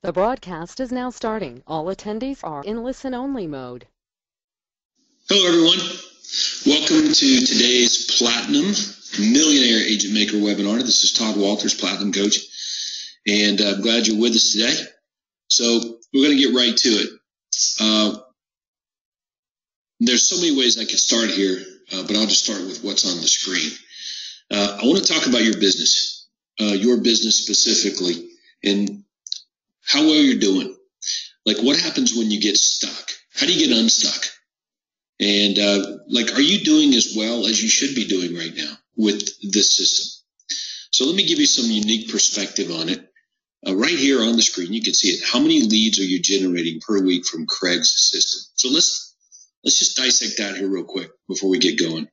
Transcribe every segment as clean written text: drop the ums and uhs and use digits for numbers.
The broadcast is now starting. All attendees are in listen-only mode. Hello, everyone. Welcome to today's Platinum Millionaire Agent Maker webinar. This is Todd Walters, Platinum Coach, and I'm glad you're with us today. So we're going to get right to it. There's so many ways I could start here, but I'll just start with what's on the screen. I want to talk about your business specifically, and how well you're doing. Like, what happens when you get stuck? How do you get unstuck? And are you doing as well as you should be doing right now with this system? So let me give you some unique perspective on it. Right here on the screen, you can see it. How many leads are you generating per week from Craig's system? So let's just dissect that here real quick before we get going.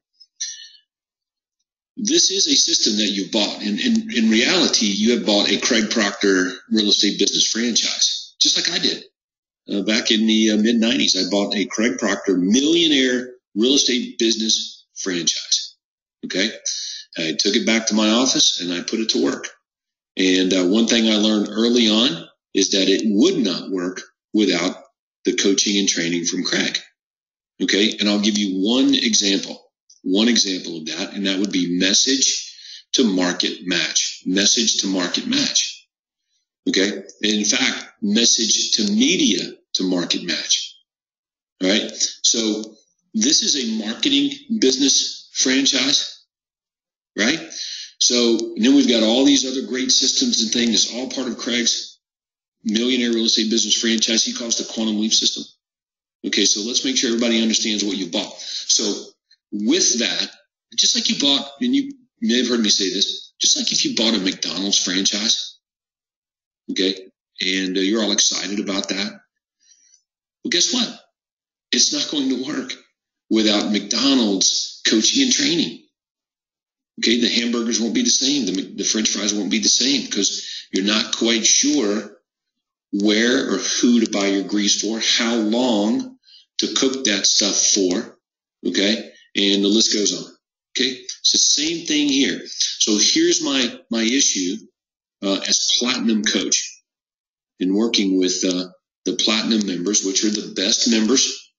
This is a system that you bought. And in reality, you have bought a Craig Proctor real estate business franchise, just like I did. Back in the mid-90s, I bought a Craig Proctor millionaire real estate business franchise. Okay? I took it back to my office and I put it to work. And one thing I learned early on is that it would not work without the coaching and training from Craig. Okay? And I'll give you one example of that, and that would be message to market match. Message to market match. Okay? And in fact, message to media to market match. All right? So this is a marketing business franchise, right? So then we've got all these other great systems and things. It's all part of Craig's millionaire real estate business franchise. He calls it the Quantum Leap system. Okay, so let's make sure everybody understands what you bought. So with that, just like you bought, and you may have heard me say this, just like if you bought a McDonald's franchise, okay, and you're all excited about that, well, guess what? It's not going to work without McDonald's coaching and training. Okay, the hamburgers won't be the same. The French fries won't be the same because you're not quite sure where or who to buy your grease for, how long to cook that stuff for, okay? And the list goes on. Okay, it's the same thing here. So here's my issue as Platinum Coach in working with the Platinum members, which are the best members,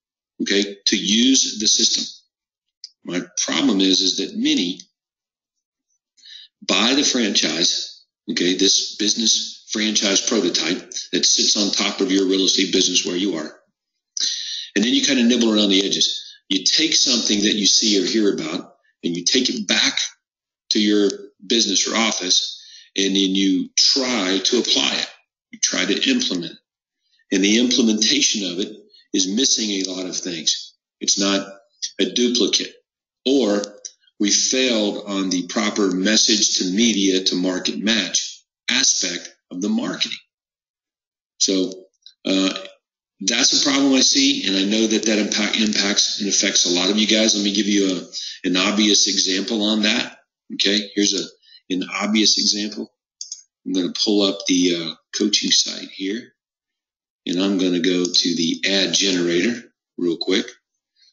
okay, to use the system. My problem is that many buy the franchise, okay, this business franchise prototype that sits on top of your real estate business where you are, and then you kind of nibble around the edges. You take something that you see or hear about, and you take it back to your business or office, and then you try to apply it. You try to implement it. And the implementation of it is missing a lot of things. It's not a duplicate. Or we failed on the proper message to media to market match aspect of the marketing. So, that's a problem I see, and I know that impacts and affects a lot of you guys. Let me give you an obvious example on that. Okay, here's an obvious example. I'm going to pull up the coaching site here, and I'm going to go to the ad generator real quick.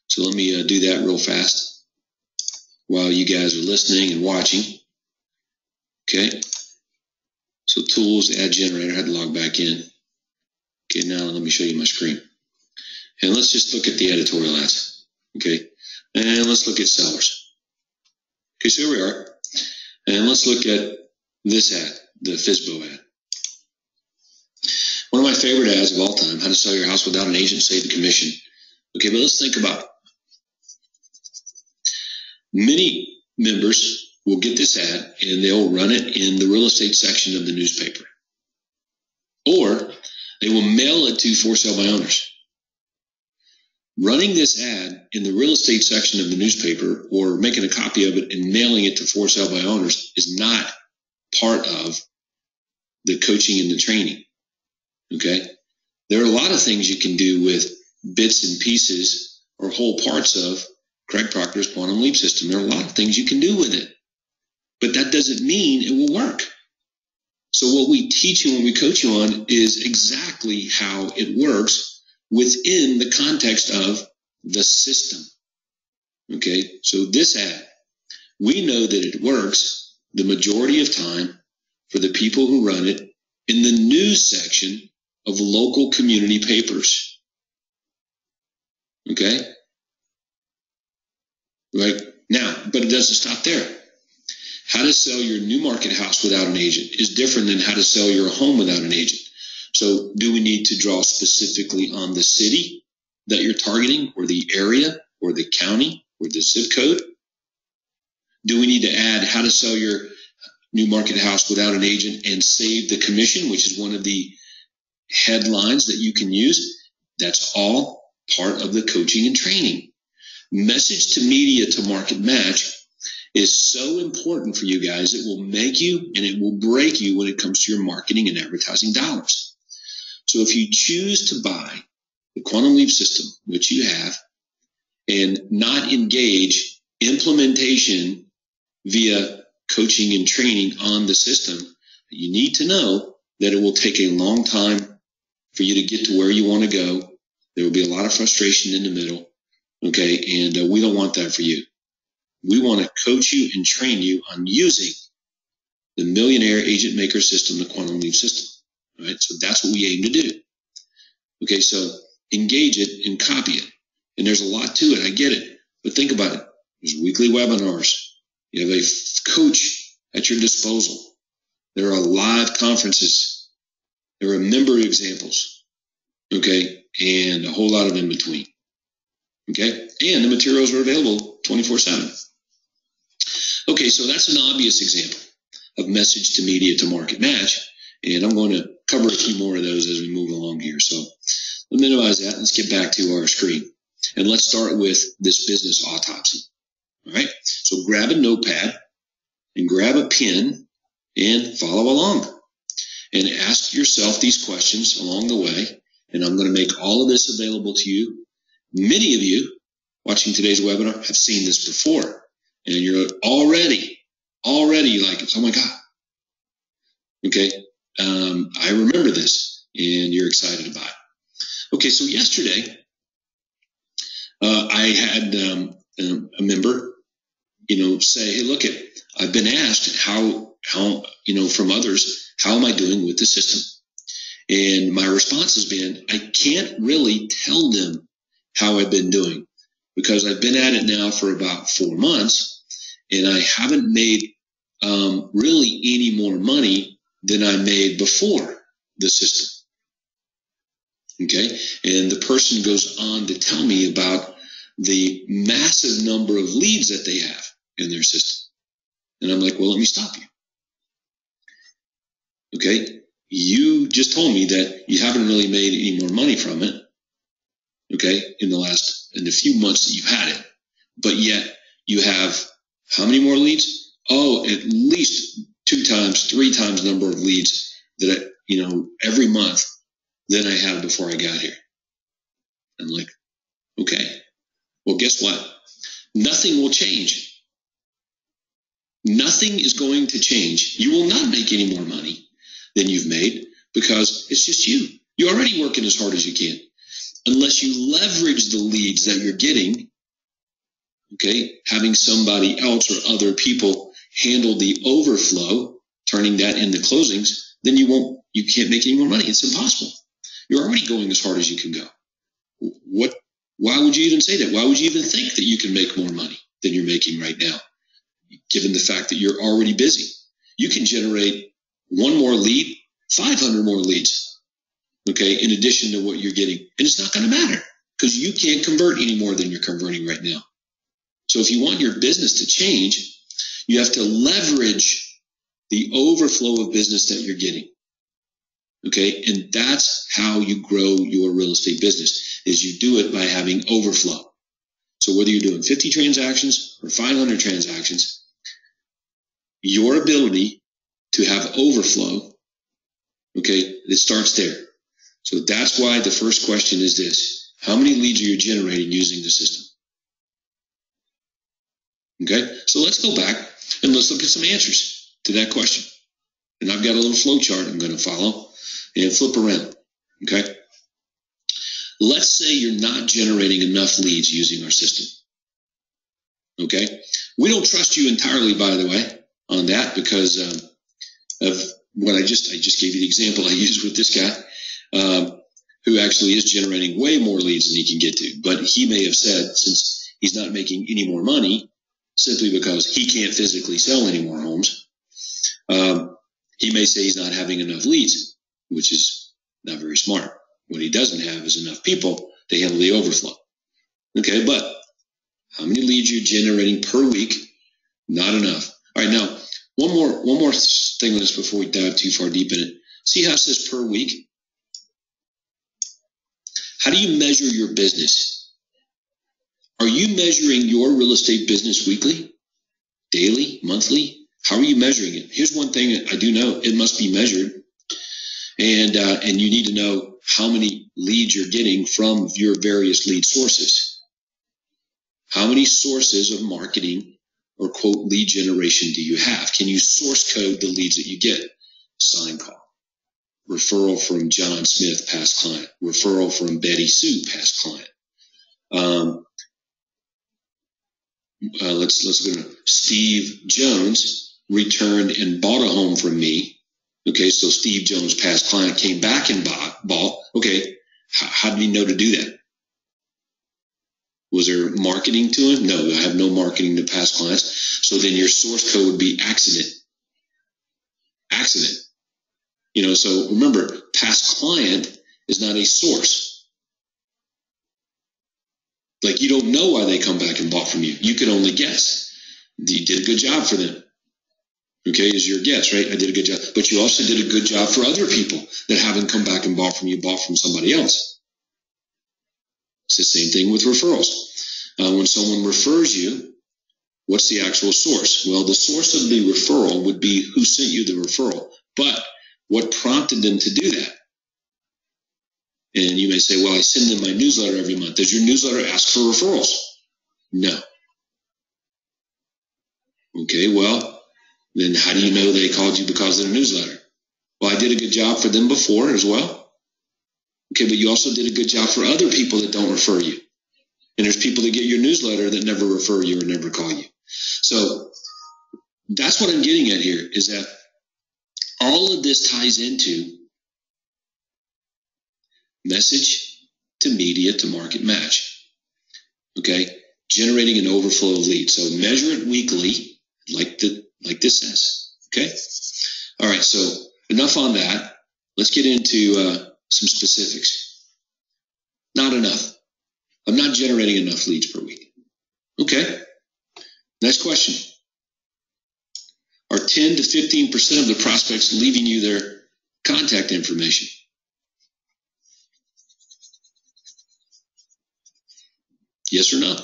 So let me do that real fast while you guys are listening and watching. Okay, so tools, ad generator, I had to log back in. Okay, now let me show you my screen. And let's just look at the editorial ads. Okay, and let's look at sellers. Okay, so here we are. And let's look at this ad, the FSBO ad. One of my favorite ads of all time, how to sell your house without an agent, save the commission. Okay, but let's think about it. Many members will get this ad and they'll run it in the real estate section of the newspaper. Or they will mail it to for sale by owners. Running this ad in the real estate section of the newspaper or making a copy of it and mailing it to for sale by owners is not part of the coaching and the training. Okay? There are a lot of things you can do with bits and pieces or whole parts of Craig Proctor's Quantum Leap system. There are a lot of things you can do with it. But that doesn't mean it will work. So what we teach you and we coach you on is exactly how it works within the context of the system. Okay, so this ad, we know that it works the majority of time for the people who run it in the news section of local community papers. Okay? Right? Now, but it doesn't stop there. How to sell your new market house without an agent is different than how to sell your home without an agent. So do we need to draw specifically on the city that you're targeting, or the area, or the county, or the zip code? Do we need to add how to sell your new market house without an agent and save the commission, which is one of the headlines that you can use? That's all part of the coaching and training. Message to media to market match is so important for you guys. It will make you and it will break you when it comes to your marketing and advertising dollars. So if you choose to buy the Quantum Leap system, which you have, and not engage implementation via coaching and training on the system, you need to know that it will take a long time for you to get to where you want to go. There will be a lot of frustration in the middle. Okay. And we don't want that for you. We want to coach you and train you on using the Millionaire Agent Maker system, the Quantum Leap system. All right. So that's what we aim to do. Okay. So engage it and copy it. And there's a lot to it. I get it. But think about it. There's weekly webinars. You have a coach at your disposal. There are live conferences. There are member examples. Okay. And a whole lot of in between. Okay. And the materials are available 24/7. Okay. So that's an obvious example of message to media to market match. And I'm going to cover a few more of those as we move along here. So let's minimize that. Let's get back to our screen. And let's start with this business autopsy. All right. So grab a notepad and grab a pen and follow along and ask yourself these questions along the way. And I'm going to make all of this available to you. Many of you watching today's webinar have seen this before, and you're already like, oh my God. Okay. I remember this, and you're excited about it. Okay. So yesterday, I had a member, say, hey, look, I've been asked how, from others, how am I doing with the system? And my response has been, I can't really tell them how I've been doing because I've been at it now for about 4 months and I haven't made really any more money than I made before the system. Okay. And the person goes on to tell me about the massive number of leads that they have in their system. And I'm like, well, let me stop you. Okay. You just told me that you haven't really made any more money from it. Okay. In the few months that you've had it, but yet you have how many more leads? Oh, at least 2 times, 3 times the number of leads that every month than I had before I got here. I'm like, okay, well, guess what? Nothing will change. Nothing is going to change. You will not make any more money than you've made because it's just you. You're already working as hard as you can. Unless you leverage the leads that you're getting, okay, having somebody else or other people handle the overflow, turning that into closings, then you can't make any more money. It's impossible. You're already going as hard as you can go. Why would you even say that? Why would you even think that you can make more money than you're making right now, given the fact that you're already busy? You can generate 1 more lead, 500 more leads. Okay, in addition to what you're getting. And it's not going to matter because you can't convert any more than you're converting right now. So if you want your business to change, you have to leverage the overflow of business that you're getting. Okay, and that's how you grow your real estate business, is you do it by having overflow. So whether you're doing 50 transactions or 500 transactions, your ability to have overflow, okay, it starts there. So that's why the first question is this: how many leads are you generating using the system? Okay, so let's go back and let's look at some answers to that question. And I've got a little flow chart I'm going to follow and flip around. Okay, let's say you're not generating enough leads using our system. Okay, we don't trust you entirely, by the way, on that because of what I just gave you the example I used with this guy. who actually is generating way more leads than he can get to. But he may have said, since he's not making any more money, simply because he can't physically sell any more homes, he may say he's not having enough leads, which is not very smart. What he doesn't have is enough people to handle the overflow. Okay, but how many leads you're generating per week? Not enough. All right, now, one more thing on this before we dive too far deep in it. See how it says per week? How do you measure your business? Are you measuring your real estate business weekly, daily, monthly? How are you measuring it? Here's one thing I do know. It must be measured. And you need to know how many leads you're getting from your various lead sources. How many sources of marketing or, quote, lead generation do you have? Can you source code the leads that you get? Sign call. Referral from John Smith, past client. Referral from Betty Sue, past client. Let's go to Steve Jones returned and bought a home from me. Okay, so Steve Jones, past client, came back and bought. Okay, how did he know to do that? Was there marketing to him? No, I have no marketing to past clients. So then your source code would be accident. Accident. You know, so remember, past client is not a source. Like, you don't know why they come back and bought from you. You can only guess. You did a good job for them. Okay, is your guess, right? I did a good job. But you also did a good job for other people that haven't come back and bought from you, bought from somebody else. It's the same thing with referrals. When someone refers you, what's the actual source? Well, the source of the referral would be who sent you the referral. But what prompted them to do that? And you may say, well, I send them my newsletter every month. Does your newsletter ask for referrals? No. Okay, well, then how do you know they called you because of the newsletter? Well, I did a good job for them before as well. Okay, but you also did a good job for other people that don't refer you. And there's people that get your newsletter that never refer you or never call you. So that's what I'm getting at here, is that all of this ties into message to media to market match. Okay, generating an overflow of leads. So measure it weekly, like this says. Okay. All right. So enough on that. Let's get into some specifics. Not enough. I'm not generating enough leads per week. Okay. Next question. Are 10 to 15% of the prospects leaving you their contact information? Yes or no?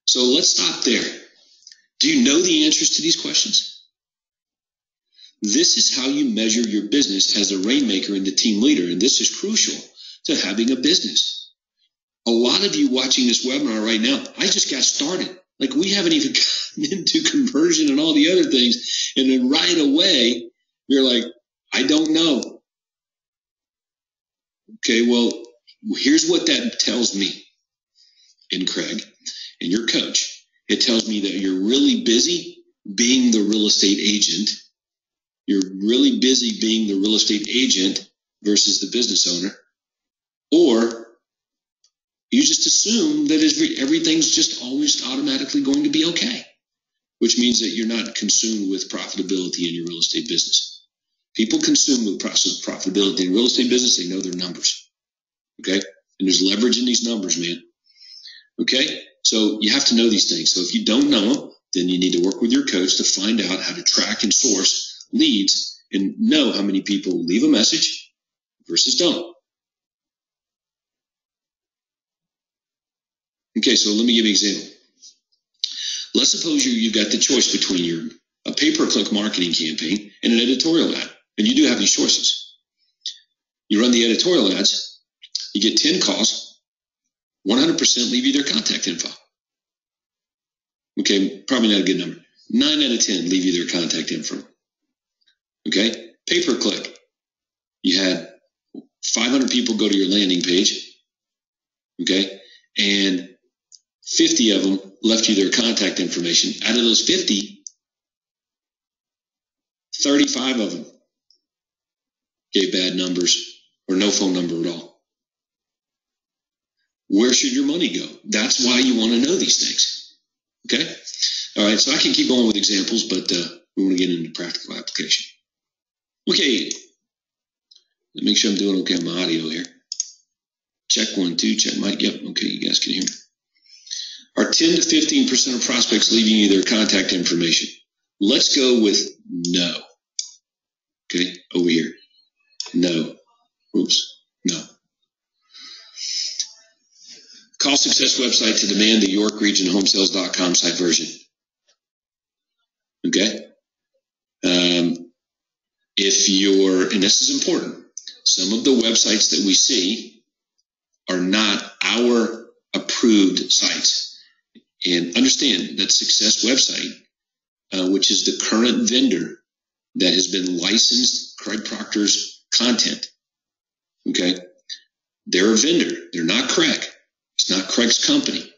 So let's stop there. Do you know the answers to these questions? This is how you measure your business as a rainmaker and the team leader, and this is crucial to having a business. A lot of you watching this webinar right now, I just got started. Like, we haven't even gotten into conversion and all the other things, and then right away, you're like, I don't know. Okay, well, here's what that tells me, and Craig, and your coach. It tells me that you're really busy being the real estate agent. You're really busy being the real estate agent versus the business owner. Or you just assume that everything's just always automatically going to be okay, which means that you're not consumed with profitability in your real estate business. People consumed with profitability in real estate business, they know their numbers. Okay? And there's leverage in these numbers, man. Okay? So you have to know these things. So if you don't know them, then you need to work with your coach to find out how to track and source leads and know how many people leave a message versus don't. Okay, so let me give you an example. Let's suppose you've got the choice between a pay-per-click marketing campaign and an editorial ad, and you do have these choices. You run the editorial ads, you get 10 calls, 100% leave you their contact info. Okay, probably not a good number. 9 out of 10 leave you their contact info. Okay, pay-per-click. You had 500 people go to your landing page. Okay, and 50 of them left you their contact information. Out of those 50, 35 of them gave bad numbers, or no phone number at all. Where should your money go? That's why you want to know these things. Okay? All right, so I can keep going with examples, but we want to get into practical application. Okay, let me make sure I'm doing okay on my audio here. Check 1, 2, check mic. Yep, okay, you guys can hear me. Are 10 to 15% of prospects leaving you their contact information? Let's go with no. Okay, over here. No. Oops, no. Call Success website to demand the YorkRegionHomeSales.com site version. Okay? If you're, and this is important, some of the websites that we see are not our approved sites. And understand that Success website, which is the current vendor that has been licensed Craig Proctor's content, okay? They're a vendor. They're not Craig. It's not Craig's company.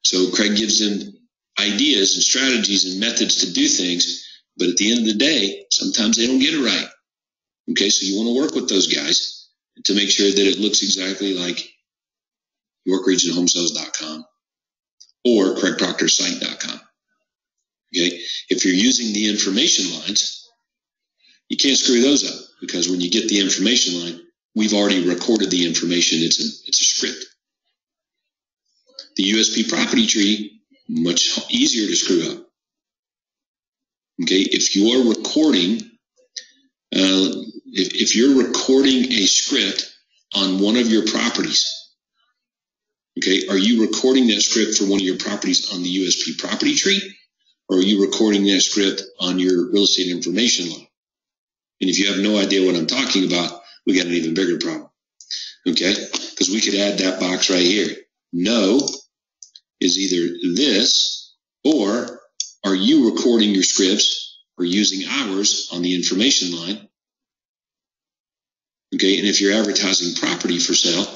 So Craig gives them ideas and strategies and methods to do things, but at the end of the day, sometimes they don't get it right. Okay, so you want to work with those guys to make sure that it looks exactly like YorkRegionHomeSales.com or CraigProctorSite.com. Okay, if you're using the information lines, you can't screw those up, because when you get the information line, we've already recorded the information. It's a script. The USP property tree, much easier to screw up. Okay, if you're recording, if you're recording a script on one of your properties, okay, are you recording that script for one of your properties on the USP property tree, or are you recording that script on your real estate information line? And if you have no idea what I'm talking about, we got an even bigger problem. Okay, because we could add that box right here. No is either this, or are you recording your scripts or using ours on the information line? Okay, and if you're advertising property for sale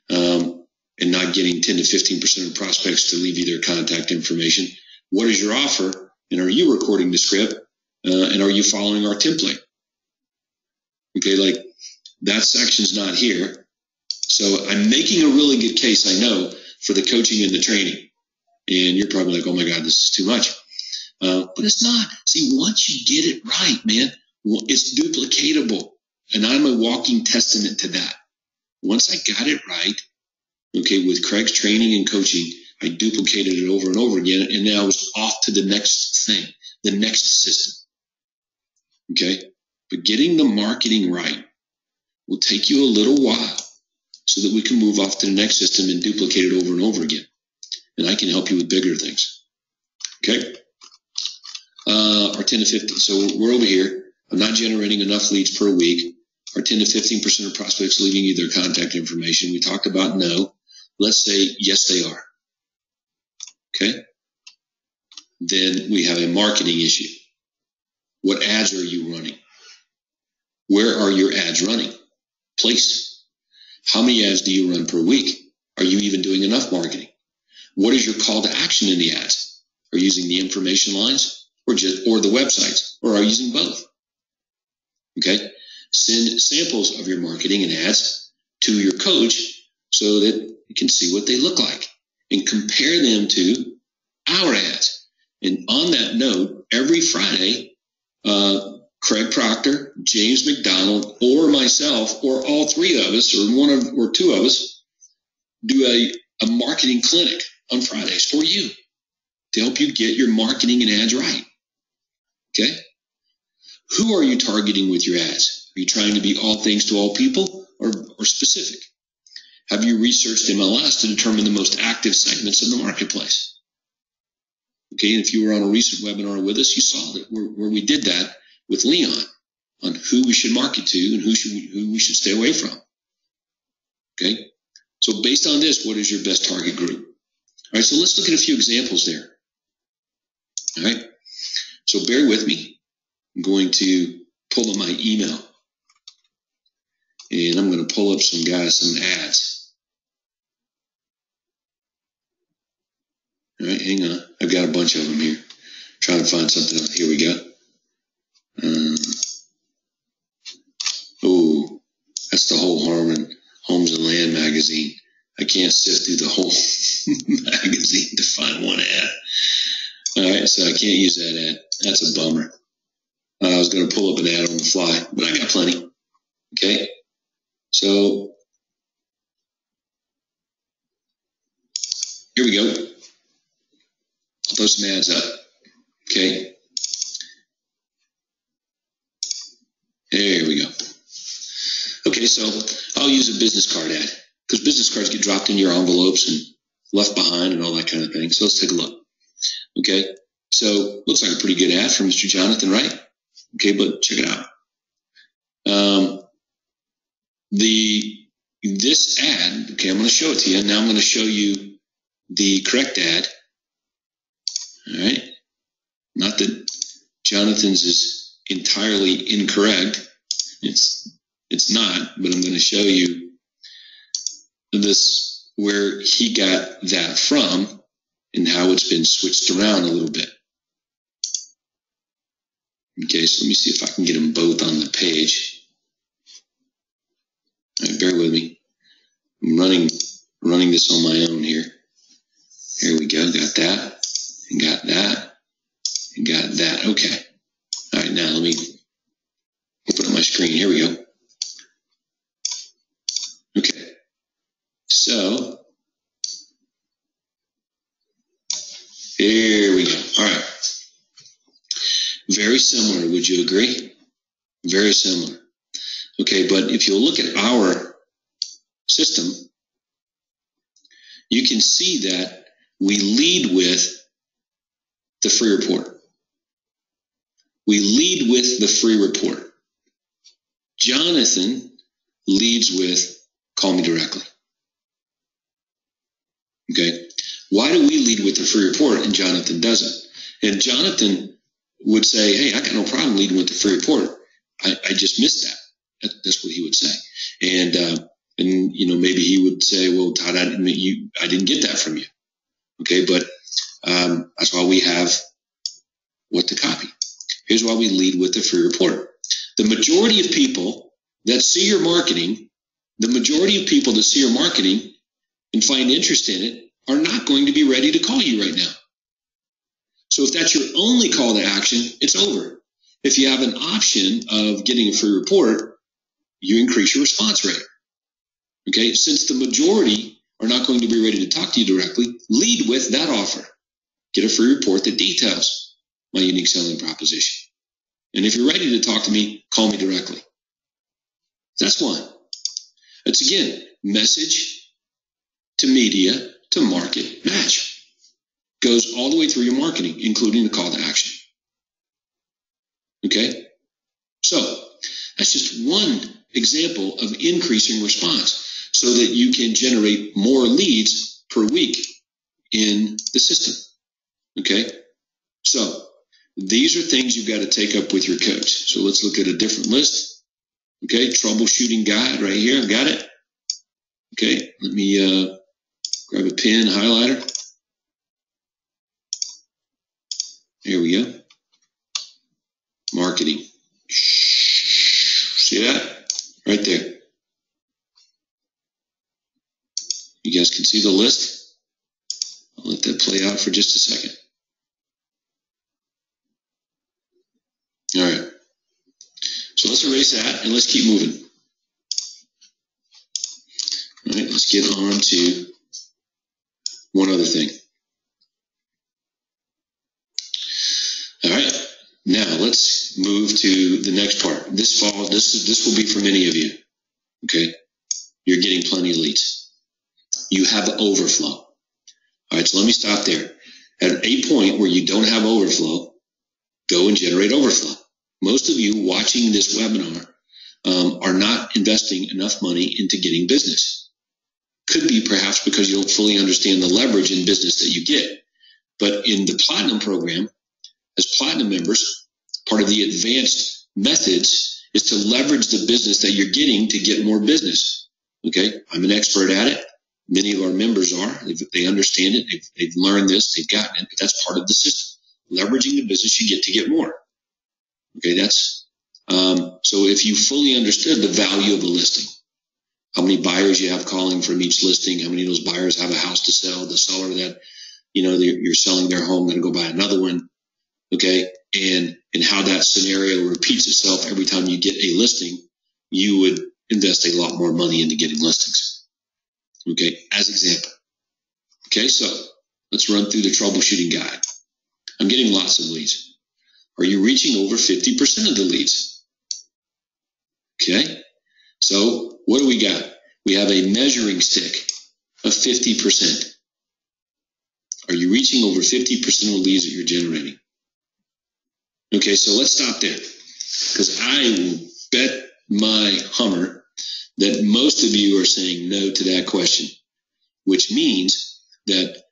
and not getting 10 to 15% of prospects to leave you their contact information, what is your offer? And are you recording the script? And are you following our template? Okay, like that section's not here. So I'm making a really good case, I know, for the coaching and the training. And you're probably like, oh my God, this is too much. But it's not. See, once you get it right, man, it's duplicatable. And I'm a walking testament to that. Once I got it right, okay, with Craig's training and coaching, I duplicated it over and over again. And now I was off to the next thing, the next system. Okay. But getting the marketing right will take you a little while so that we can move off to the next system and duplicate it over and over again. And I can help you with bigger things. Okay. Our 10 to 15. So we're over here. I'm not generating enough leads per week. Our 10 to 15% of prospects leaving you their contact information. We talked about no. Let's say yes, they are. Okay. Then we have a marketing issue. What ads are you running? Where are your ads running? Place. How many ads do you run per week? Are you even doing enough marketing? What is your call to action in the ads? Are you using the information lines or the websites, or are you using both? Okay. Send samples of your marketing and ads to your coach so that you can see what they look like and compare them to our ads. And on that note, every Friday, Craig Proctor, James McDonald, or myself, or all three of us, or two of us, do a marketing clinic on Fridays for you to help you get your marketing and ads right. Okay? Who are you targeting with your ads? Are you trying to be all things to all people or specific? Have you researched MLS to determine the most active segments in the marketplace? Okay, and if you were on a recent webinar with us, you saw that where we did that with Leon on who we should market to and who we should stay away from. Okay, so based on this, what is your best target group? All right, so let's look at a few examples there. All right, so bear with me. I'm going to pull up my email, and I'm going to pull up some ads. All right, hang on. I've got a bunch of them here. Trying to find something. Here we go. Oh, That's the whole harm in Homes and Land magazine. I can't sift through the whole magazine to find one ad. All right, so I can't use that ad. That's a bummer. I was going to pull up an ad on the fly, but I got plenty. Okay, so here we go. I'll throw some ads up. Okay, there we go. Okay, so I'll use a business card ad because business cards get dropped in your envelopes and left behind and all that kind of thing. So let's take a look. Okay, so looks like a pretty good ad from Mr. Jonathan, right? Okay, but check it out. This ad, okay, I'm going to show it to you. Now I'm going to show you the correct ad. All right, not that Jonathan's is entirely incorrect. It's not, but I'm going to show you this where he got that from and how it's been switched around a little bit. Okay, so let me see if I can get them both on the page. All right, bear with me. I'm running this on my own here. Here we go. Got that, and got that, and got that. Okay. All right, now let me open up my screen. Here we go. Okay. So here we go. All right. Very similar, would you agree? Very similar. Okay, but if you look at our system, you can see that we lead with the free report. We lead with the free report. Jonathan leads with call me directly. Okay, why do we lead with the free report and Jonathan doesn't? And Jonathan would say, hey, I got no problem leading with the free report. I just missed that. That's what he would say. And you know, maybe he would say, well, Todd, I didn't get that from you. Okay, but that's why we have what to copy. Here's why we lead with the free report. The majority of people that see your marketing, and find interest in it are not going to be ready to call you right now. So if that's your only call to action, it's over. If you have an option of getting a free report, you increase your response rate. Okay, since the majority are not going to be ready to talk to you directly, lead with that offer. Get a free report that details my unique selling proposition. And if you're ready to talk to me, call me directly. That's one. That's again, message to media to market match. Goes all the way through your marketing, including the call to action. Okay? So that's just one example of increasing response so that you can generate more leads per week in the system. Okay? So these are things you've got to take up with your coach. So let's look at a different list. Okay, troubleshooting guide right here. I've got it. Okay, let me grab a pen, highlighter. Here we go. Marketing. See that? Right there. You guys can see the list. I'll let that play out for just a second. All right. So let's erase that and let's keep moving. All right, let's get on to one other thing. All right, now let's move to the next part. This fall, this will be for many of you. Okay, you're getting plenty of leads. You have overflow. All right, so let me stop there. At a point where you don't have overflow, go and generate overflow. Most of you watching this webinar are not investing enough money into getting business. Could be perhaps because you don't fully understand the leverage in business that you get. But in the Platinum program, as Platinum members, part of the advanced methods is to leverage the business that you're getting to get more business. Okay, I'm an expert at it. Many of our members are. They understand it. They've learned this. They've gotten it. But that's part of the system. Leveraging the business you get to get more. Okay, that's so if you fully understood the value of a listing, how many buyers you have calling from each listing, how many of those buyers have a house to sell, the seller that, you're selling their home, going to go buy another one. Okay. And how that scenario repeats itself every time you get a listing, you would invest a lot more money into getting listings. Okay. As example. Okay. So let's run through the troubleshooting guide. I'm getting lots of leads. Are you reaching over 50% of the leads? Okay. So what do we got? We have a measuring stick of 50%. Are you reaching over 50% of the leads that you're generating? Okay, so let's stop there, because I will bet my Hummer that most of you are saying no to that question, which means that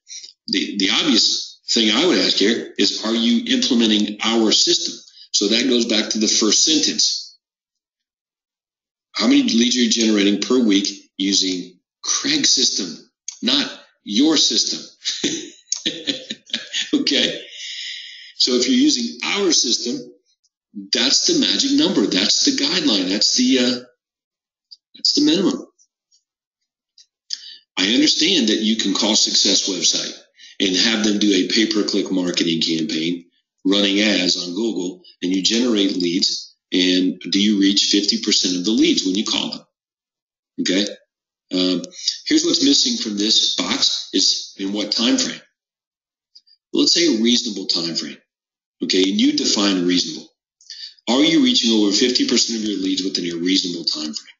the obvious thing I would ask here is, are you implementing our system? So that goes back to the first sentence. How many leads are you generating per week using Craig's system, not your system? Okay. So if you're using our system, that's the magic number. That's the guideline. That's the minimum. I understand that you can call Success Website and have them do a pay-per-click marketing campaign running ads on Google, and you generate leads. And do you reach 50% of the leads when you call them? Okay. Here's what's missing from this box is in what time frame. Let's say a reasonable time frame. Okay, and you define reasonable. Are you reaching over 50% of your leads within a reasonable time frame?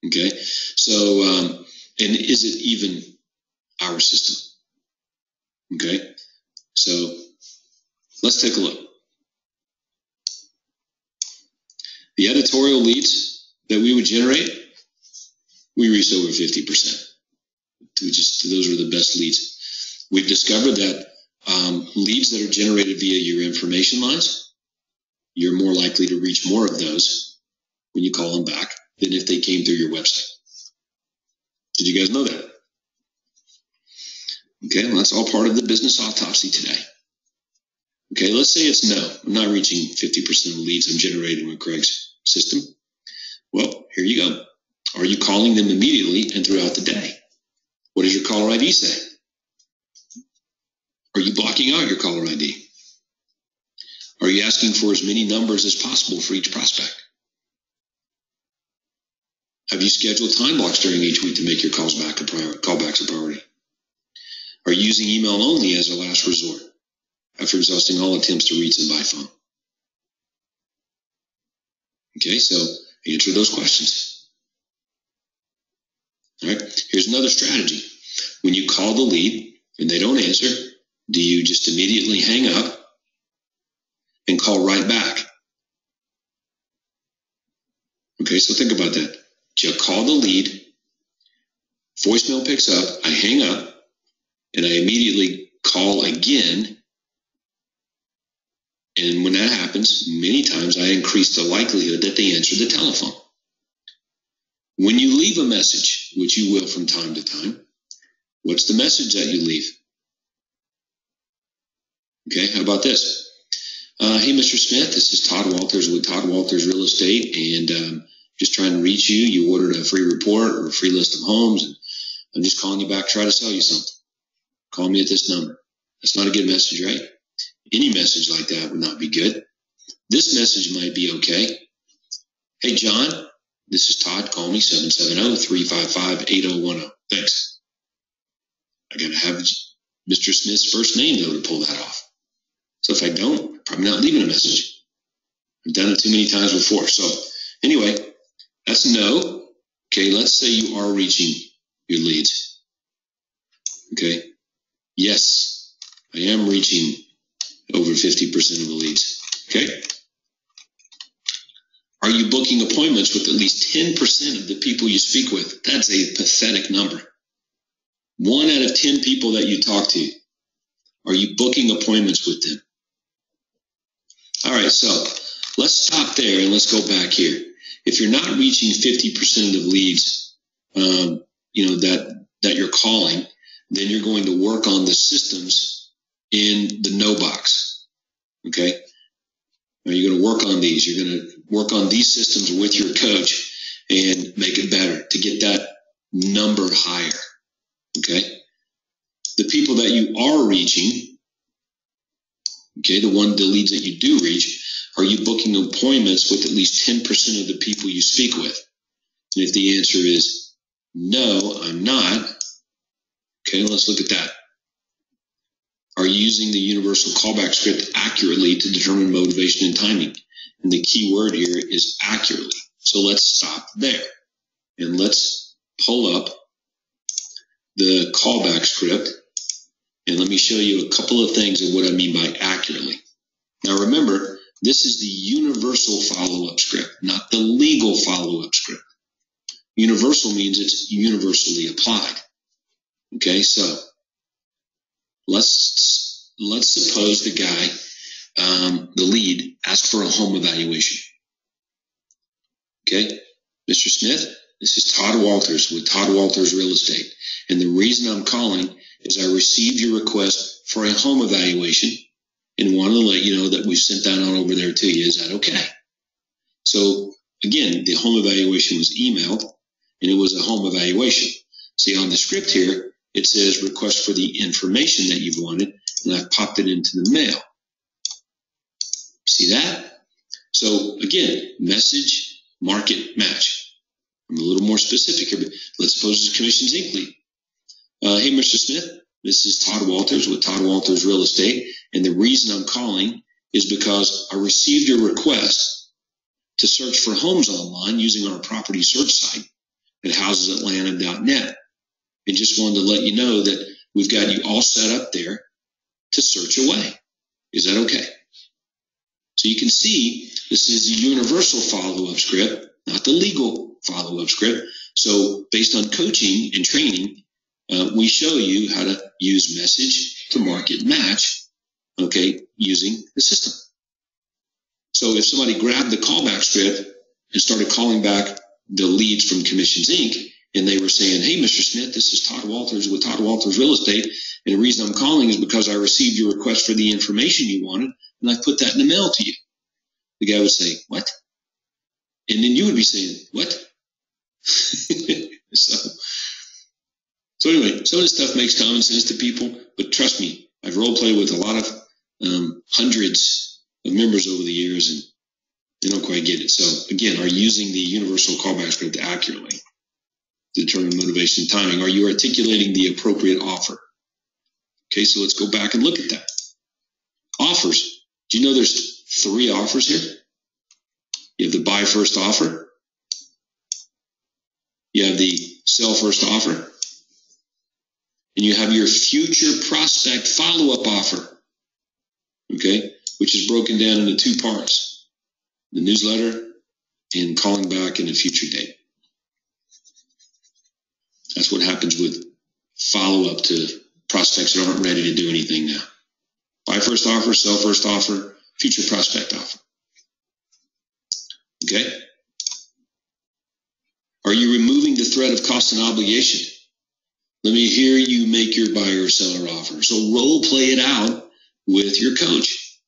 Okay, so and is it even our system? Okay, so let's take a look. The editorial leads that we would generate, we reached over 50%. Those were the best leads. We've discovered that leads that are generated via your information lines, you're more likely to reach more of those when you call them back than if they came through your website. Did you guys know that? Okay, well, that's all part of the business autopsy today. Okay, let's say it's no. I'm not reaching 50% of the leads I'm generating with Craig's system. Well, here you go. Are you calling them immediately and throughout the day? What does your caller ID say? Are you blocking out your caller ID? Are you asking for as many numbers as possible for each prospect? Have you scheduled time blocks during each week to make your callbacks a priority? Are you using email only as a last resort after exhausting all attempts to reach them by phone? Okay, so answer those questions. All right, here's another strategy. When you call the lead and they don't answer, do you just immediately hang up and call right back? Okay, so think about that. You call the lead, voicemail picks up, I hang up, and I immediately call again. And when that happens, many times I increase the likelihood that they answer the telephone. When you leave a message, which you will from time to time, what's the message that you leave? Okay, how about this? Hey, Mr. Smith, this is Todd Walters with Todd Walters Real Estate, and just trying to reach you. You ordered a free report or a free list of homes, and I'm just calling you back to try to sell you something. Call me at this number. That's not a good message, right? Any message like that would not be good. This message might be okay. Hey, John, this is Todd. Call me 770-355-8010. Thanks. I got to have Mr. Smith's first name, though, to pull that off. So if I don't, I'm probably not leaving a message. I've done it too many times before. So anyway, that's no. Okay, let's say you are reaching your leads. Okay. Yes, I am reaching over 50% of the leads. Okay. Are you booking appointments with at least 10% of the people you speak with? That's a pathetic number. 1 out of 10 people that you talk to, are you booking appointments with them? All right, so let's stop there and let's go back here. If you're not reaching 50% of the leads, that you're calling, then you're going to work on the systems in the no box. Okay. Now, you're going to work on these. You're going to work on these systems with your coach and make it better to get that number higher. Okay? The people that you are reaching, okay, the leads that you do reach, are you booking appointments with at least 10% of the people you speak with? And if the answer is no, I'm not, okay, let's look at that. Are you using the universal callback script accurately to determine motivation and timing? And the key word here is accurately. So let's stop there. And let's pull up the callback script. And let me show you a couple of things of what I mean by accurately. Now remember, this is the universal follow-up script, not the legal follow-up script. Universal means it's universally applied. Okay, so let's suppose the guy, the lead, asked for a home evaluation. Okay, Mr. Smith, this is Todd Walters with Todd Walters Real Estate. And the reason I'm calling is I received your request for a home evaluation and wanted to let you know that we've sent that on over there to you. Is that okay? So again, the home evaluation was emailed and it was a home evaluation. See, on the script here, it says request for the information that you've wanted, and I've popped it into the mail. See that? So again, message, market, match. I'm a little more specific here, but let's suppose it's Commissions Inc. lead. Hey, Mr. Smith, this is Todd Walters with Todd Walters Real Estate, and the reason I'm calling is because I received your request to search for homes online using our property search site at housesatlanta.net, and just wanted to let you know that we've got you all set up there to search away. Is that okay? So you can see this is a universal follow-up script, not the legal follow-up script. So based on coaching and training, we show you how to use message to market match, okay, using the system. So if somebody grabbed the callback script and started calling back the leads from Commissions Inc., and they were saying, hey, Mr. Smith, this is Todd Walters with Todd Walters Real Estate, and the reason I'm calling is because I received your request for the information you wanted, and I put that in the mail to you. The guy would say, what? And then you would be saying, what? So anyway, some of this stuff makes common sense to people, but trust me, I've role played with a lot of hundreds of members over the years, and they don't quite get it. So again, are you using the universal callback script accurately to determine motivation and timing? Are you articulating the appropriate offer? Okay, so let's go back and look at that. Offers. Do you know there's 3 offers here? You have the buy first offer. You have the sell first offer. And you have your future prospect follow-up offer, okay, which is broken down into 2 parts, the newsletter and calling back in a future date. That's what happens with follow-up to prospects that aren't ready to do anything now. Buy first offer, sell first offer, future prospect offer. Okay? Are you removing the threat of cost and obligation? Let me hear you make your buyer or seller offer. So role play it out with your coach.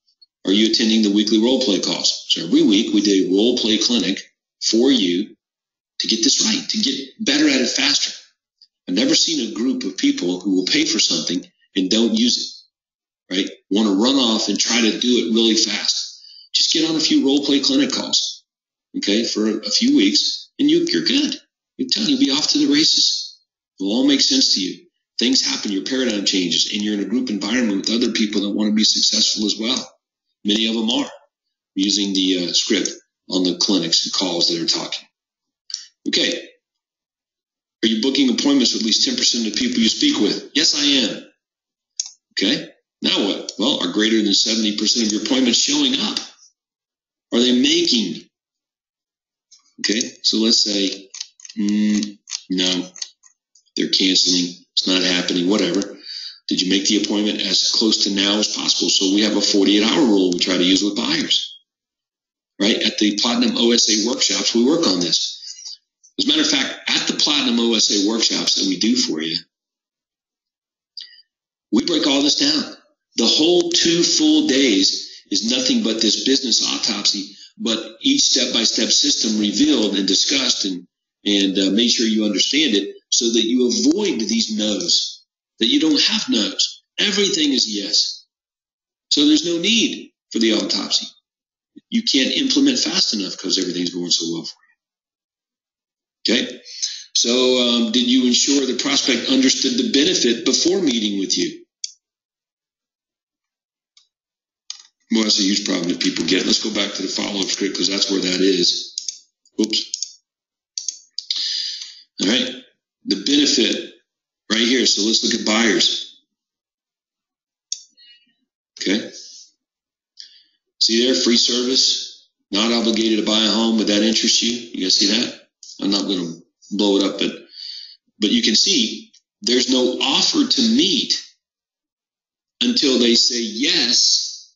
Are you attending the weekly role play calls? So every week we do a role play clinic for you to get this right, to get better at it faster. I've never seen a group of people who will pay for something and don't use it, right? Want to run off and try to do it really fast. Just get on a few role play clinic calls, okay, for a few weeks, and you're good. You'll be off to the races. It will all make sense to you. Things happen, your paradigm changes, and you're in a group environment with other people that want to be successful as well. Many of them are using the script on the clinics and calls that are talking. Okay. Are you booking appointments with at least 10% of the people you speak with? Yes, I am. Okay. Now what? Well, are greater than 70% of your appointments showing up? Are they making? Okay. So let's say, no. They're canceling, it's not happening, whatever. Did you make the appointment as close to now as possible? So we have a 48-hour rule we try to use with buyers, right? At the Platinum OSA workshops, we work on this. As a matter of fact, at the Platinum OSA workshops that we do for you, we break all this down. The whole 2 full days is nothing but this business autopsy, but each step-by-step system revealed and discussed and made sure you understand it so that you avoid these no's, that you don't have no's. Everything is yes. So there's no need for the autopsy. You can't implement fast enough because everything's going so well for you. Okay? So did you ensure the prospect understood the benefit before meeting with you? Well, that's a huge problem that people get. Let's go back to the follow-up script because that's where that is. Oops. All right. The benefit right here. So let's look at buyers. Okay. See there, free service, not obligated to buy a home. Would that interest you? You guys see that? I'm not going to blow it up, but you can see there's no offer to meet until they say yes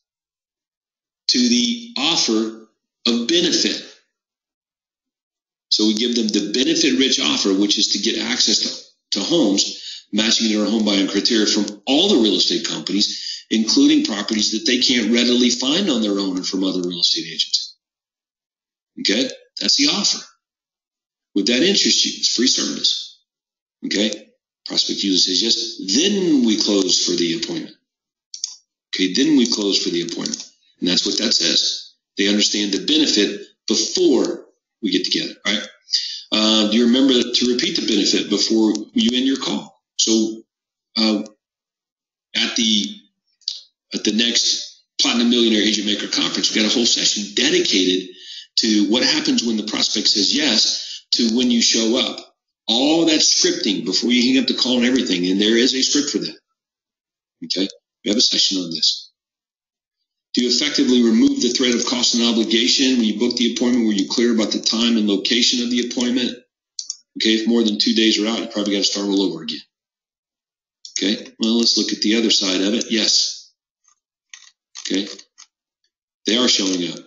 to the offer of benefit. So we give them the benefit-rich offer, which is to get access to homes, matching their home buying criteria from all the real estate companies, including properties that they can't readily find on their own and from other real estate agents. Okay? That's the offer. Would that interest you? It's free service. Okay? Prospect user says yes. Then we close for the appointment. Okay, then we close for the appointment. And that's what that says. They understand the benefit before we get together, right? Do you remember to repeat the benefit before you end your call? So at the next Platinum Millionaire Agent Maker Conference, we got a whole session dedicated to what happens when the prospect says yes to when you show up. All that scripting before you hang up the call and everything, and there is a script for that. Okay? We have a session on this. Do you effectively remove the threat of cost and obligation when you book the appointment? Were you clear about the time and location of the appointment? Okay, if more than 2 days are out, you probably got to start all over again. Okay, well, let's look at the other side of it. Yes. Okay, they are showing up.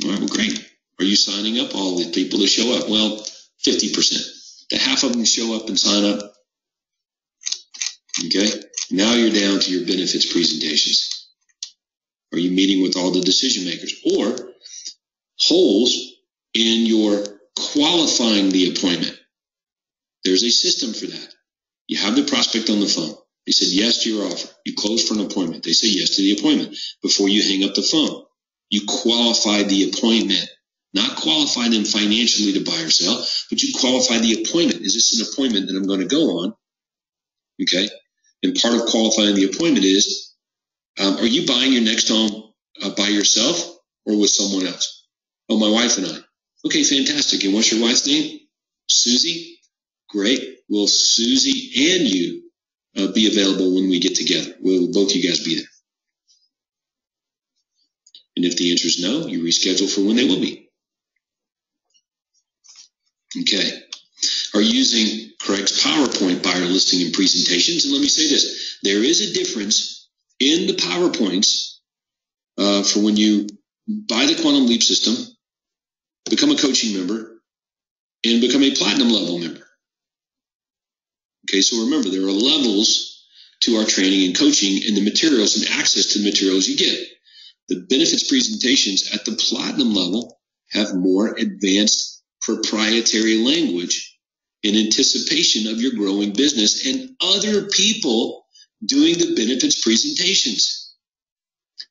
All right, well, great. Are you signing up all the people that show up? Well, 50%. The half of them show up and sign up. Okay, now you're down to your benefits presentations. Are you meeting with all the decision makers? Or holes in your qualifying the appointment. There's a system for that. You have the prospect on the phone. They said yes to your offer. You close for an appointment. They say yes to the appointment. Before you hang up the phone, you qualify the appointment. Not qualify them financially to buy or sell, but you qualify the appointment. Is this an appointment that I'm going to go on? Okay. And part of qualifying the appointment is, are you buying your next home by yourself or with someone else? Oh, my wife and I. Okay, fantastic. And what's your wife's name? Susie? Great. Will Susie and you be available when we get together? Will both you guys be there? And if the answer is no, you reschedule for when they will be. Okay. Are you using Craig's PowerPoint buyer listing and presentations? And let me say this. There is a difference in the PowerPoints for when you buy the Quantum Leap system, become a coaching member, and become a platinum level member. Okay, so remember, there are levels to our training and coaching and the materials and access to the materials you get. The benefits presentations at the platinum level have more advanced proprietary language in anticipation of your growing business and other people doing the benefits presentations.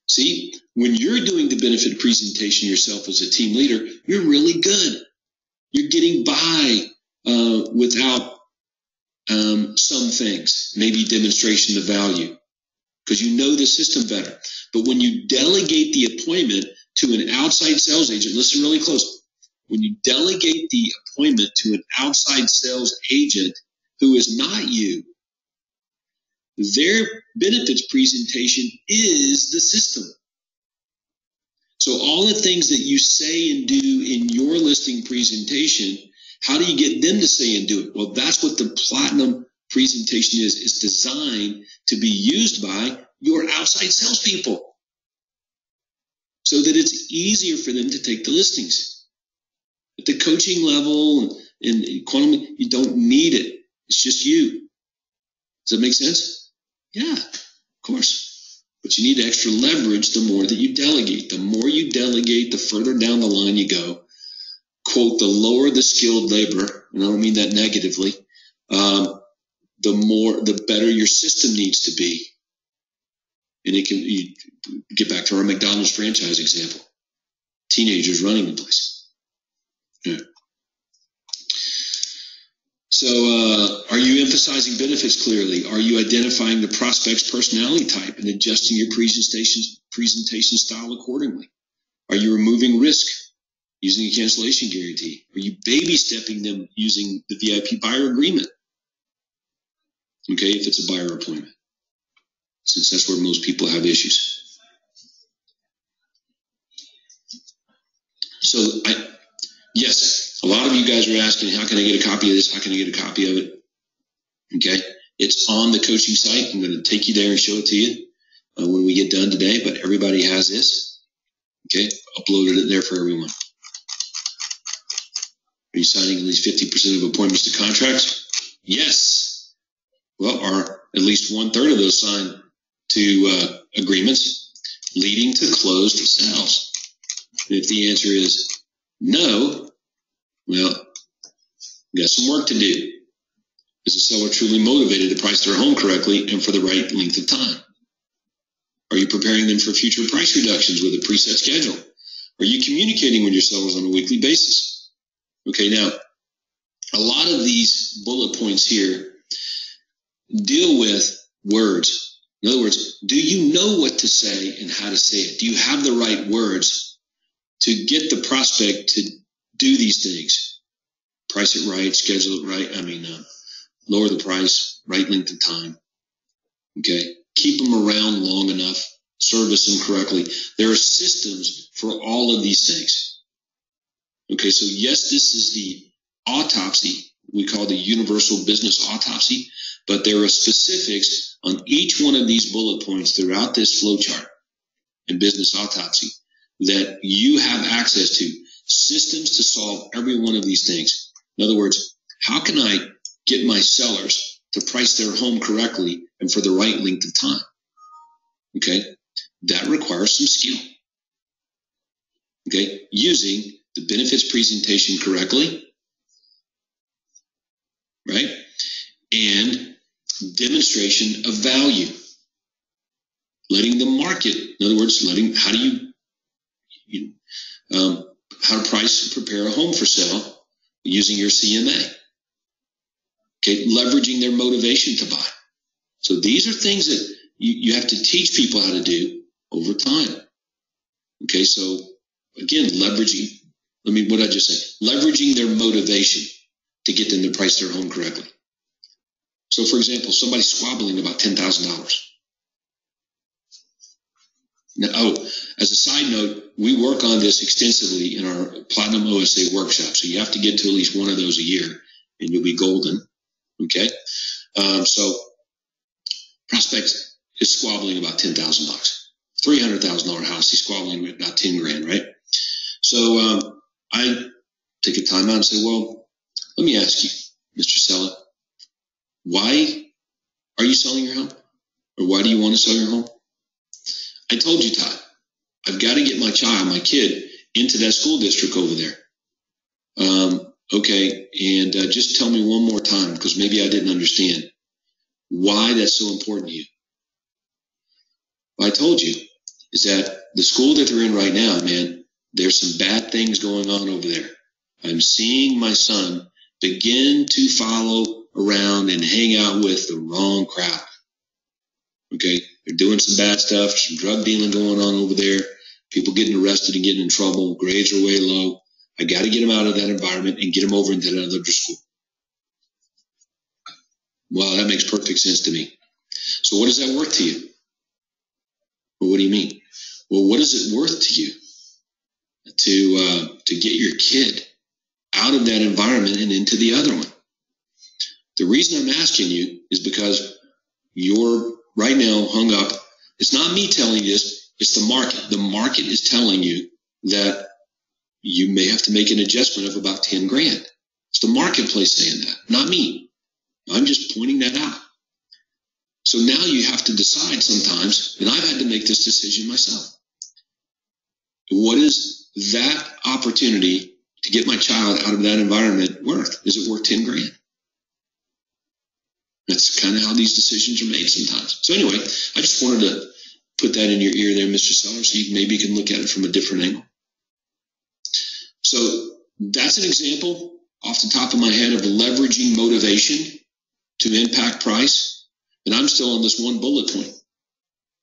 See, when you're doing the benefit presentation yourself as a team leader, you're really good. You're getting by without some things, maybe demonstration of value, because you know the system better. But when you delegate the appointment to an outside sales agent, listen really close. When you delegate the appointment to an outside sales agent who is not you, their benefits presentation is the system. So all the things that you say and do in your listing presentation, how do you get them to say and do it? Well, that's what the platinum presentation is. It's designed to be used by your outside salespeople so that it's easier for them to take the listings. At the coaching level and quantum, you don't need it. It's just you. Does that make sense? Yeah, of course. But you need extra leverage the more that you delegate. The more you delegate, the further down the line you go. Quote, the lower the skilled labor, and I don't mean that negatively, the better your system needs to be. And you get back to our McDonald's franchise example. Teenagers running the place. Yeah. So are you emphasizing benefits clearly? Are you identifying the prospect's personality type and adjusting your presentation style accordingly? Are you removing risk using a cancellation guarantee? Are you baby stepping them using the VIP buyer agreement? Okay, if it's a buyer appointment, since that's where most people have issues. So yes, a lot of you guys are asking, how can I get a copy of this? How can I get a copy of it? Okay, it's on the coaching site. I'm going to take you there and show it to you when we get done today, but everybody has this. Okay, uploaded it there for everyone. Are you signing at least 50% of appointments to contracts? Yes. Well, or at least 1/3 of those signed to agreements leading to closed sales. And if the answer is no, well, we got some work to do. Is the seller truly motivated to price their home correctly and for the right length of time? Are you preparing them for future price reductions with a preset schedule? Are you communicating with your sellers on a weekly basis? Okay, now, a lot of these bullet points here deal with words. In other words, do you know what to say and how to say it? Do you have the right words to get the prospect to do these things? Price it right, schedule it right. Lower the price, right length of time. Okay, keep them around long enough, service them correctly. There are systems for all of these things. Okay, so yes, this is the autopsy we call the universal business autopsy, but there are specifics on each one of these bullet points throughout this flowchart in business autopsy that you have access to, systems to solve every one of these things. In other words, how can I get my sellers to price their home correctly and for the right length of time? Okay, that requires some skill. Okay, using the benefits presentation correctly, right? And demonstration of value. Letting the market, in other words, how to price and prepare a home for sale using your CMA. Okay, leveraging their motivation to buy. So these are things that you have to teach people how to do over time. Okay, so again, leveraging their motivation to get them to price their home correctly. So for example, somebody's squabbling about $10,000. Now, as a side note, we work on this extensively in our Platinum OSA workshop. So you have to get to at least one of those a year and you'll be golden. Okay. So prospect is squabbling about $10,000, $300,000 house. He's squabbling with about 10 grand, right? So, I take a time out and say, well, let me ask you, Mr. Seller, why are you selling your home? Or why do you want to sell your home? I told you, Todd, I've got to get my kid, into that school district over there. Okay, and just tell me one more time, because maybe I didn't understand why that's so important to you. What I told you is that the school that they're in right now, man, there's some bad things going on over there. I'm seeing my son begin to follow around and hang out with the wrong crowd. Okay, they're doing some bad stuff, some drug dealing going on over there, people getting arrested and getting in trouble, grades are way low. I got to get them out of that environment and get them over into another school. Well, that makes perfect sense to me. So what is that worth to you? Well, what do you mean? Well, what is it worth to you to get your kid out of that environment and into the other one? The reason I'm asking you is because you're right now hung up. It's not me telling you this. It's the market. The market is telling you that you may have to make an adjustment of about 10 grand. It's the marketplace saying that, not me. I'm just pointing that out. So now you have to decide sometimes, and I've had to make this decision myself. What is that opportunity to get my child out of that environment worth? Is it worth 10 grand? That's kind of how these decisions are made sometimes. So anyway, I just wanted to put that in your ear there, Mr. Seller, so maybe you can look at it from a different angle. So that's an example off the top of my head of leveraging motivation to impact price. And I'm still on this one bullet point.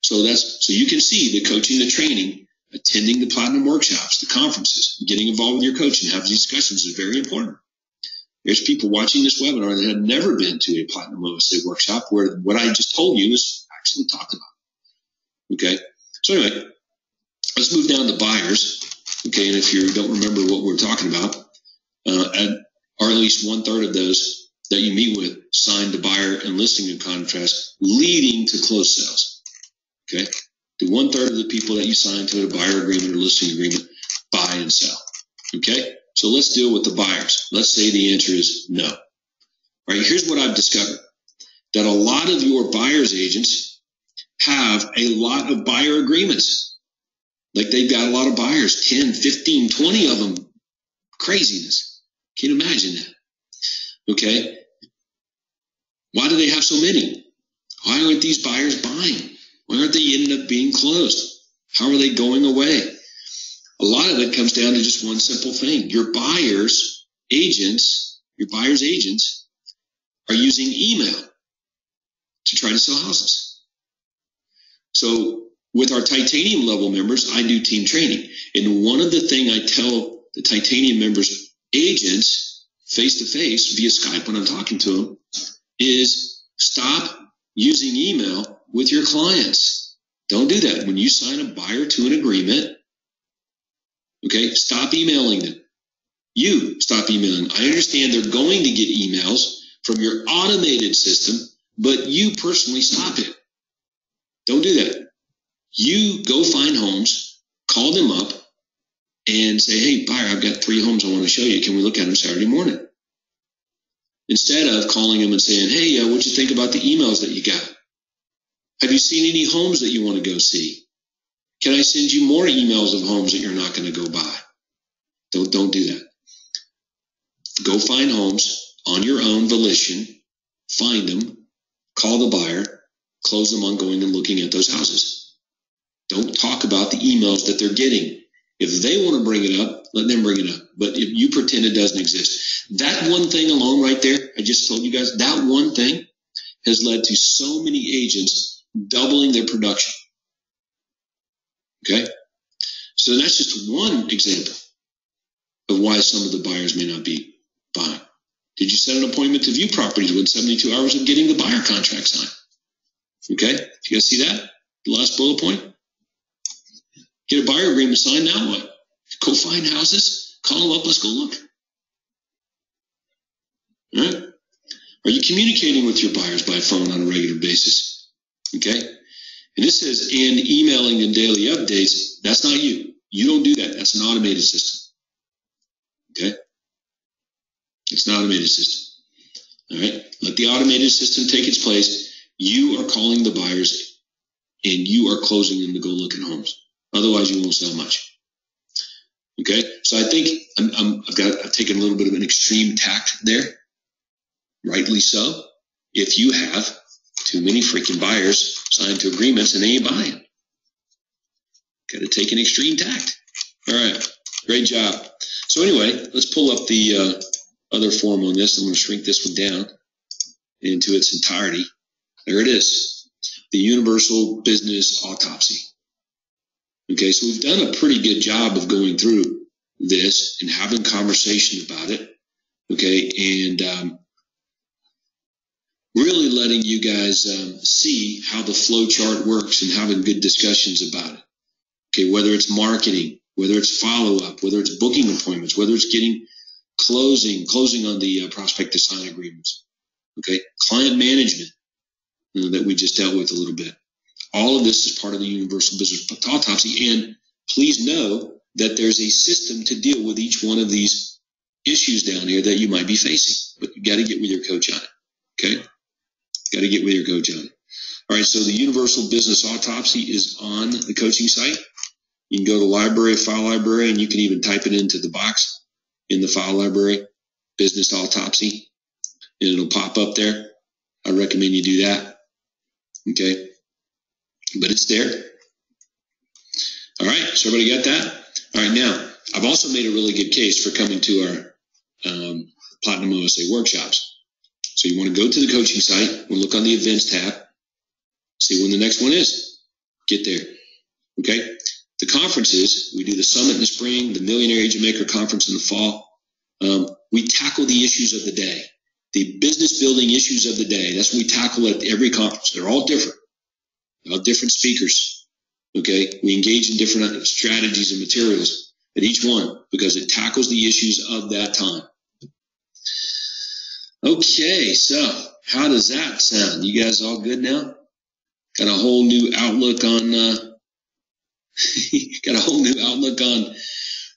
So you can see the coaching, the training, attending the platinum workshops, the conferences, getting involved with your coach and having these discussions is very important. There's people watching this webinar that have never been to a platinum OSA workshop where what I just told you is actually talked about. Okay. So anyway, let's move down to buyers. Okay. And if you don't remember what we're talking about, or at least 1/3 of those that you meet with sign the buyer and listing contracts leading to closed sales. Okay. The 1/3 of the people that you sign to a buyer agreement or listing agreement buy and sell. Okay. So let's deal with the buyers. Let's say the answer is no. All right. Here's what I've discovered. That a lot of your buyer's agents have a lot of buyer agreements. Like they've got a lot of buyers, 10, 15, 20 of them. Craziness. Can you imagine that? Okay. Why do they have so many? Why aren't these buyers buying? Why aren't they ending up being closed? How are they going away? A lot of it comes down to just one simple thing. Your buyer's agents are using email to try to sell houses. So with our titanium level members, I do team training. And one of the things I tell the titanium members, agents, face to face via Skype when I'm talking to them, is stop using email with your clients. Don't do that. When you sign a buyer to an agreement, okay, stop emailing them. You stop emailing them. I understand they're going to get emails from your automated system, but you personally stop it. Don't do that. You go find homes, call them up, and say, hey, buyer, I've got 3 homes I want to show you. Can we look at them Saturday morning? Instead of calling them and saying, hey, what'd you think about the emails that you got? Have you seen any homes that you want to go see? Can I send you more emails of homes that you're not going to go buy? Don't do that. Go find homes on your own volition, find them, call the buyer, close them on going and looking at those houses. Don't talk about the emails that they're getting. If they want to bring it up, let them bring it up. But if you pretend it doesn't exist, that one thing alone right there, I just told you guys, that one thing has led to so many agents doubling their production. Okay? So that's just one example of why some of the buyers may not be buying. Did you set an appointment to view properties within 72 hours of getting the buyer contract signed? Okay? You guys see that? The last bullet point? Get a buyer agreement signed, now what? Go find houses, call them up, let's go look. All right? Are you communicating with your buyers by phone on a regular basis? Okay? And this says, and emailing and daily updates. That's not you. You don't do that. That's an automated system. Okay? It's an automated system. All right? Let the automated system take its place. You are calling the buyers and you are closing them to go look at homes. Otherwise, you won't sell much. Okay? So I think I've taken a little bit of an extreme tact there. Rightly so. If you have too many freaking buyers signed to agreements and they ain't buying. Got to take an extreme tact. All right. Great job. So anyway, let's pull up the other form on this. I'm going to shrink this one down into its entirety. There it is. The Universal Business Autopsy. Okay, so we've done a pretty good job of going through this and having conversation about it. Okay, and really letting you guys see how the flow chart works and having good discussions about it. Okay, whether it's marketing, whether it's follow-up, whether it's booking appointments, whether it's getting closing on the prospect to sign agreements. Okay, client management that we just dealt with a little bit. All of this is part of the Universal Business Autopsy, and please know that there's a system to deal with each one of these issues down here that you might be facing, but you got to get with your coach on it. Okay, got to get with your coach on it. All right, so the Universal Business Autopsy is on the coaching site. You can go to library, file library, and you can even type it into the box in the file library, Business Autopsy, and it'll pop up there. I recommend you do that. Okay, but it's there. All right, so everybody got that? All right, now, I've also made a really good case for coming to our Platinum OSA workshops. So you want to go to the coaching site, we'll look on the events tab, see when the next one is. Get there, okay? The conferences, we do the summit in the spring, the Millionaire Agent Maker Conference in the fall. We tackle the issues of the day, the business building issues of the day. That's what we tackle at every conference. They're all different. They're all different speakers, okay? We engage in different strategies and materials at each one because it tackles the issues of that time. Okay, so how does that sound? You guys all good now? Got a whole new outlook on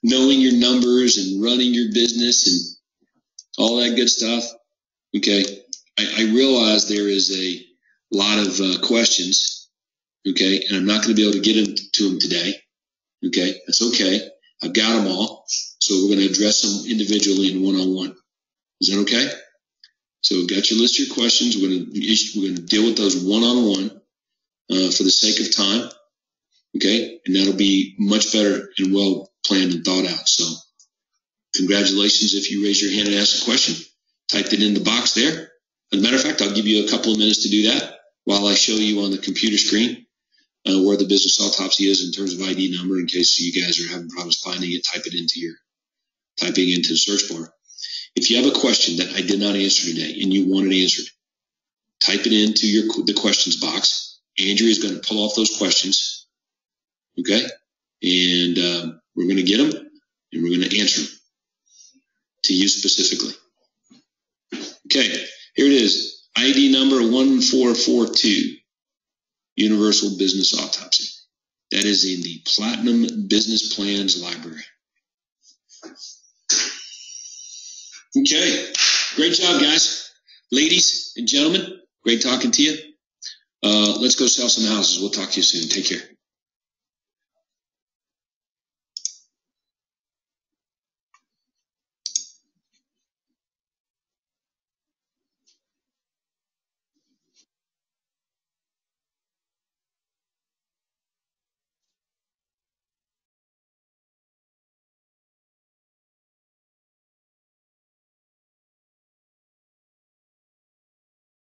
knowing your numbers and running your business and all that good stuff. Okay, I realize there is a lot of questions. Okay, and I'm not going to be able to get into them today. Okay, that's okay. I've got them all, so we're going to address them individually in one-on-one. Is that okay? So we've got your list of your questions. We're going to deal with those one-on-one for the sake of time. Okay, and that'll be much better and well planned and thought out. So congratulations if you raise your hand and ask a question. Type it in the box there. As a matter of fact, I'll give you a couple of minutes to do that while I show you on the computer screen where the business autopsy is in terms of ID number in case you guys are having problems finding it. Typing into the search bar. If you have a question that I did not answer today and you want it answered, type it into the questions box. Andrea is going to pull off those questions, okay? And we're going to get them and we're going to answer them to you specifically. Okay, here it is. ID number 1442, Universal Business Autopsy. That is in the Platinum Business Plans Library. Okay, great job, guys. Ladies and gentlemen, great talking to you. Let's go sell some houses. We'll talk to you soon. Take care.